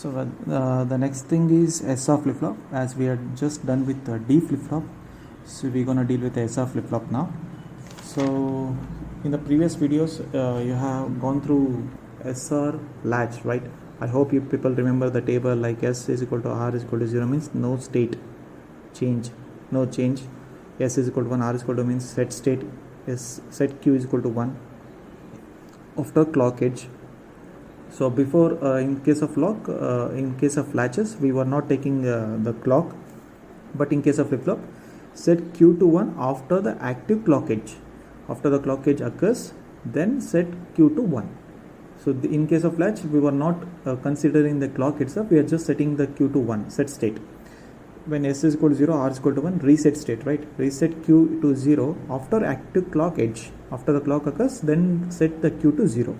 The next thing is SR flip-flop, as we had just done with D flip-flop. So we're gonna deal with SR flip-flop now. So in the previous videos, you have gone through SR latch, right? I hope you people remember the table, like S is equal to R is equal to 0 means no state change, no change. S is equal to 1, R is equal to means set state, set Q is equal to 1 after clock edge. So before, in case of latches, we were not taking the clock, but in case of flip-flop, set Q to 1 after the active clock edge. After the clock edge occurs, then set Q to 1. So in case of latch, we were not considering the clock itself, we are just setting the Q to 1, set state. When S is equal to 0, R is equal to 1, reset state, right? Reset Q to 0 after active clock edge. After the clock occurs, then set the Q to 0.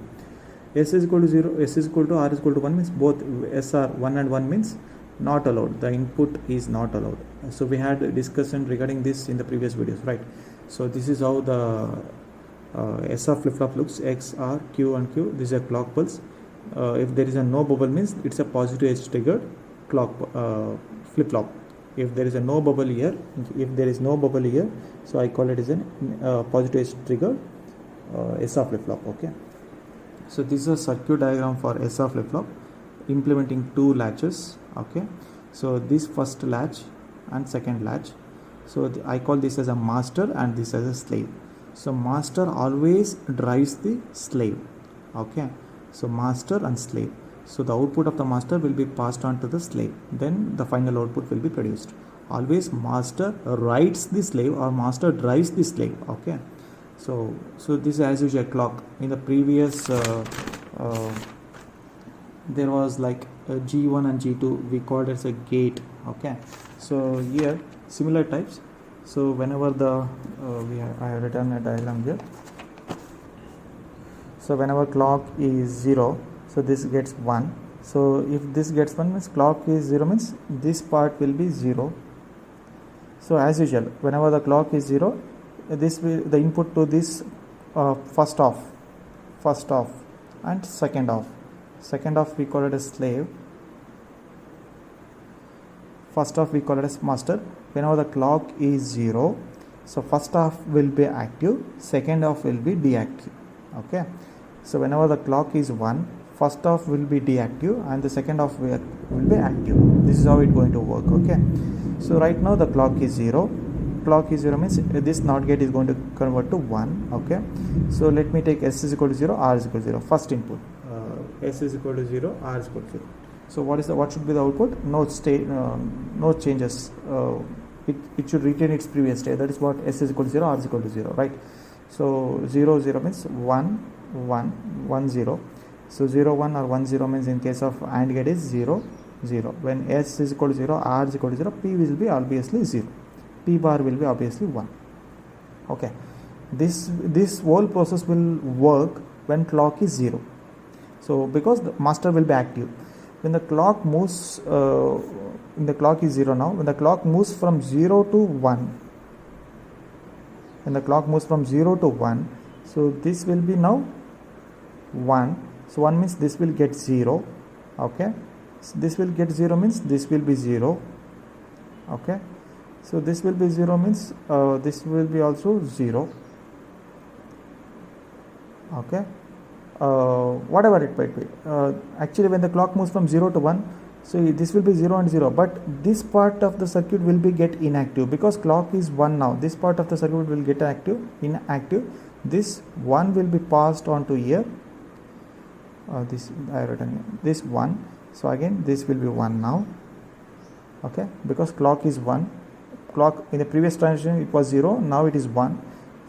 S is equal to 0, S is equal to R is equal to 1 means both S are 1 and 1 means not allowed. The input is not allowed. So we had a discussion regarding this in the previous videos, right? So this is how the SR flip-flop looks. X, R, Q and Q. This is a clock pulse. If there is a no bubble means it's a positive edge triggered clock flip-flop. If there is a no bubble here, so I call it as a positive edge triggered SR flip-flop. Okay. So this is a circuit diagram for SR flip-flop implementing two latches. Okay, so this first latch and second latch. So I call this as a master and this as a slave. So master always drives the slave. Okay, so master and slave. So the output of the master will be passed on to the slave. Then the final output will be produced. Always master rides the slave or master drives the slave. Okay. So this is as usual clock. In the previous there was like G1 and G2, we called it as a gate. Okay, so here similar types. So whenever the I have written a diagram here. So whenever clock is 0, so this gets 1. So if this gets 1 means clock is 0 means this part will be 0. So as usual, whenever the clock is 0, this will the input to this first off and second off we call it as slave, first off we call it as master. Whenever the clock is 0, so first off will be active, second off will be deactive. Okay, so whenever the clock is 1, first off will be deactive and the second off will be active. This is how it's going to work. Okay, so right now the clock is 0 means this NOT gate is going to convert to 1. Okay, so let me take S is equal to 0, R is equal to 0. First input, S is equal to 0, R is equal to 0. So what should be the output? No state, no changes. It should retain its previous state. That is what S is equal to 0, R is equal to 0, right? So 0 0 means 1 1 1 0. So 0 1 or 1 0 means in case of AND gate is 0 0. When S is equal to 0, R is equal to 0, P will be obviously 0. P bar will be obviously 1. Okay, this whole process will work when clock is 0. So because the master will be active, when the clock moves, when the clock is 0 now, when the clock moves from 0 to 1, so this will be now 1. So 1 means this will get 0. Okay, so this will get 0 means this will be 0. Okay, so this will be 0 means this will be also 0. Okay, whatever it might be. Actually when the clock moves from 0 to 1, so this will be 0 and 0, but this part of the circuit will be get inactive because clock is 1 now. This part of the circuit will get inactive. This 1 will be passed on to here. This I written here, this 1. So again this will be 1 now. Okay, because clock is 1. Clock in the previous transition it was 0, now it is 1.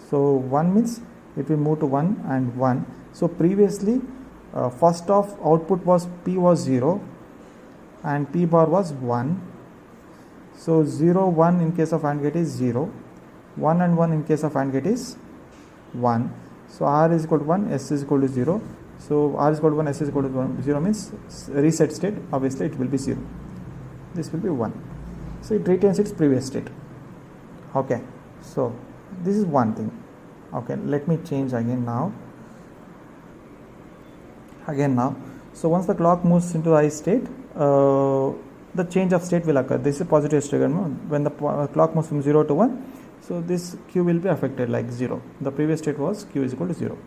So 1 means it will move to 1 and 1. So previously first off output was P was 0 and P bar was 1. So 0 1 in case of AND gate is 0, 1 and 1 in case of AND gate is 1. So R is equal to 1, S is equal to 0. So R is equal to 1, S is equal to 0 means reset state, obviously it will be 0. This will be 1. So it retains its previous state. Okay, so this is one thing. Okay, let me change again now. So once the clock moves into high state, the change of state will occur. This is positive state. When the clock moves from 0 to 1, so this Q will be affected like 0. The previous state was Q is equal to 0.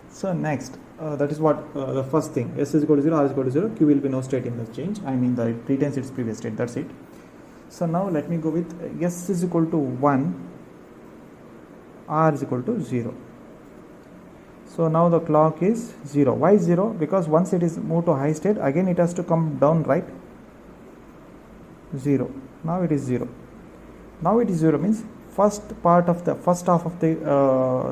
So next, that is what the first thing, S is equal to 0, R is equal to 0, Q will be no state in the change. I mean that it retains its previous state, that's it. So now let me go with S is equal to 1, R is equal to 0. So now the clock is 0. Why 0? Because once it is moved to high state, again it has to come down, right? 0. Now it is 0. Now it is 0 means first half of the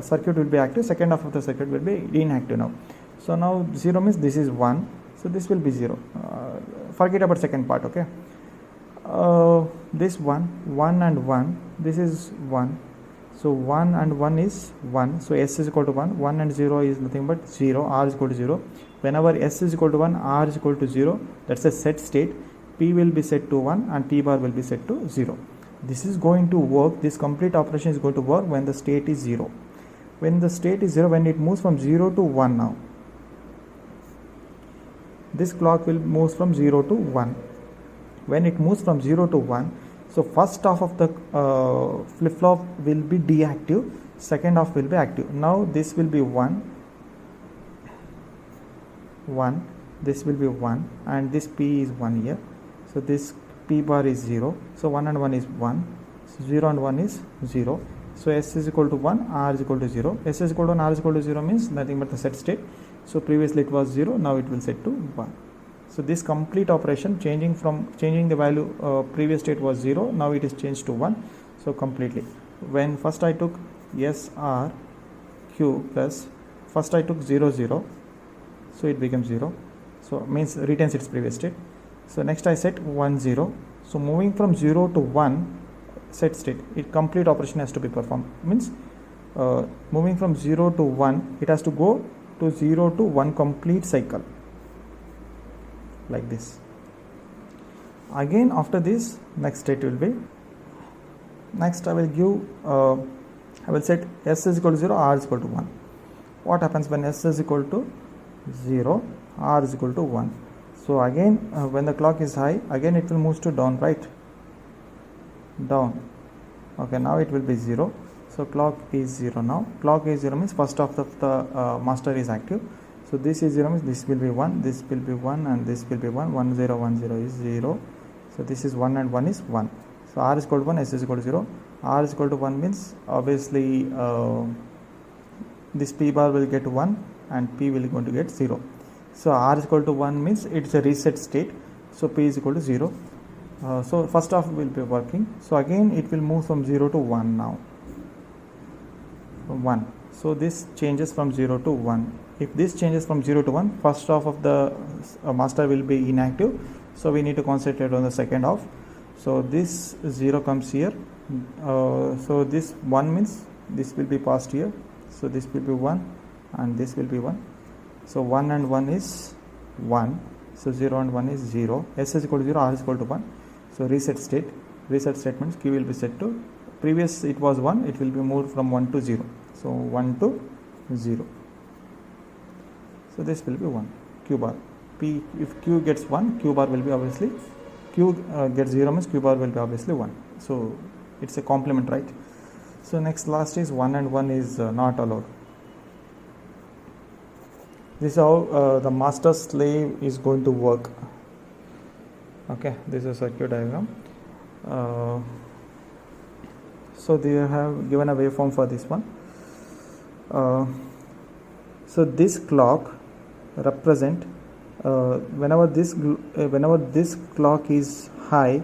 circuit will be active, second half of the circuit will be inactive now. So now 0 means this is 1. So this will be 0. Forget about second part, okay? This 1 and 1, this is 1. So 1 and 1 is 1. So S is equal to 1. 1 and 0 is nothing but 0. R is equal to 0. Whenever S is equal to 1, R is equal to 0. That's a set state. P will be set to 1 and P bar will be set to 0. This is going to work. This complete operation is going to work when the state is 0. When the state is 0, when it moves from 0 to 1 now, this clock will move from 0 to 1. When it moves from 0 to 1, so first half of the flip-flop will be deactive, second half will be active. Now this will be 1, this will be 1, and this P is 1 here. So this P bar is 0. So 1 and 1 is 1. 0 and 1 is 0. So S is equal to 1, R is equal to 0. S is equal to 1, R is equal to 0 means nothing but the set state. So previously it was 0, now it will set to 1. So this complete operation changing the value, previous state was 0, now it is changed to 1. So completely. When first I took S R Q plus, first I took 0 0, so it becomes 0. So means retains its previous state. So next I set 1 0. So moving from 0 to 1 set state, it complete operation has to be performed. Means moving from 0 to 1, it has to go to 0 to 1 complete cycle. Like this. Again after this, next state will be, next I will give, I will set S is equal to 0, R is equal to 1. What happens when S is equal to 0, R is equal to 1? So again when the clock is high, again it will move to down, right? Down. Okay, now it will be 0. So clock is 0 now. Clock is 0 means first half of the master is active. So this is 0 means this will be 1, this will be 1, and this will be 1. 1 0 1 0 is 0. So this is 1 and 1 is 1. So R is equal to 1, S is equal to 0. R is equal to 1 means obviously this P bar will get 1 and P will going to get 0. So R is equal to 1 means it's a reset state. So P is equal to 0. So first half will be working. So again it will move from 0 to 1 now. 1. So this changes from 0 to 1. If this changes from 0 to 1, first half of the master will be inactive. So we need to concentrate on the second half. So this 0 comes here. So this 1 means this will be passed here. So this will be 1 and this will be 1. So 1 and 1 is 1. So 0 and 1 is 0. S is equal to 0, R is equal to 1. So reset state. Reset statements Q will be set to, previous it was 1, it will be moved from 1 to 0. So 1 to 0. So this will be 1, Q bar. P, if Q gets 1, Q bar will be obviously, Q gets 0 means Q bar will be obviously 1. So it's a complement, right? So next last is 1 and 1 is not allowed. This is how the master slave is going to work. Okay, this is a circuit diagram. So they have given a waveform for this one. So this clock represent whenever this clock is high,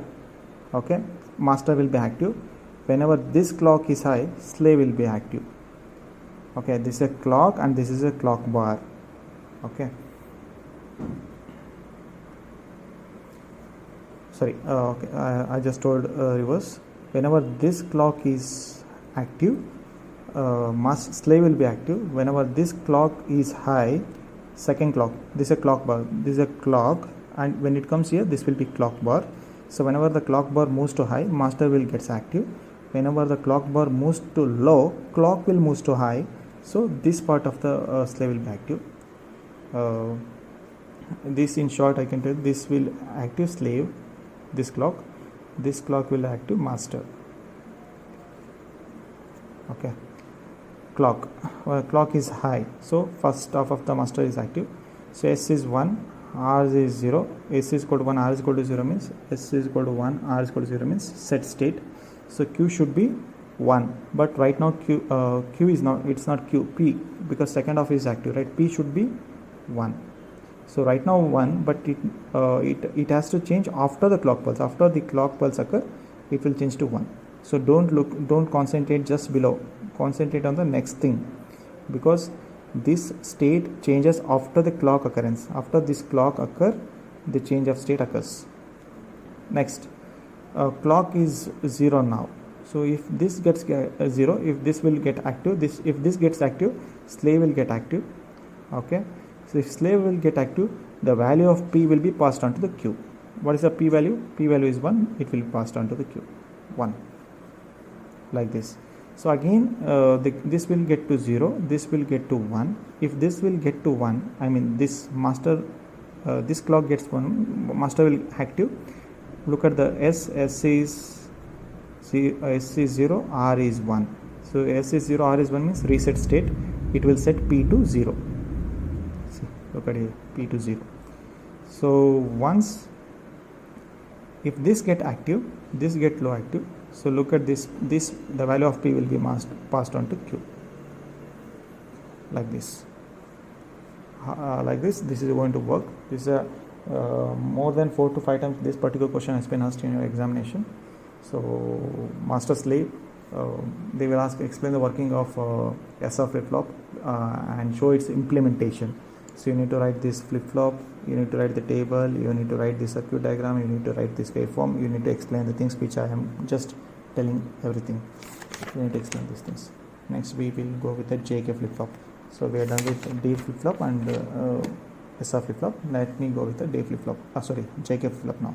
okay, master will be active. Whenever this clock is high, slave will be active. Okay, this is a clock and this is a clock bar. Okay, sorry, okay, I just told reverse. Whenever this clock is active, slave will be active. Whenever this clock is high, second clock, this is a clock bar, this is a clock, and when it comes here, this will be clock bar. So whenever the clock bar moves to high, master will gets active. Whenever the clock bar moves to low, clock will move to high. So this part of the slave will be active. this in short I can tell, this will active slave, this clock will active master. Okay, clock is high, so first half of the master is active. So S is 1, R is 0, S is equal to 1, R is equal to 0 means S is equal to 1, R is equal to 0 means set state. So Q should be 1, but right now Q is not, it's not Q, P, because second half is active, right? P should be 1. So right now 1, but it has to change after the clock pulse. After the clock pulse occur, it will change to 1. So don't concentrate just below, concentrate on the next thing, because this state changes after the clock occurrence. After this clock occur, the change of state occurs. Next, clock is 0 now. So if this gets 0, if this will get active, if this gets active, slave will get active. Okay, so if slave will get active, the value of P will be passed on to the Q. What is the P value? P value is 1, it will be passed on to the Q, 1, like this. So again this will get to 0, this will get to 1. If this will get to 1, I mean this master, this clock gets 1, master will active. Look at the S is 0, R is 1. So S is 0, R is 1 means reset state. It will set P to 0. See, look at here, P to 0. So once, if this get active, this get low active. So look at this, the value of P will be passed on to Q, like this. Like this is going to work. This is more than 4 to 5 times this particular question has been asked in your examination. So master slave, they will explain the working of SR flip-flop and show its implementation. So you need to write this flip-flop, you need to write the table, you need to write the circuit diagram, you need to write this waveform, you need to explain the things which I am just telling everything. You need to explain these things. Next we will go with the JK flip-flop. So we are done with D flip-flop and SR flip-flop. Let me go with the D flip-flop. JK flip-flop now.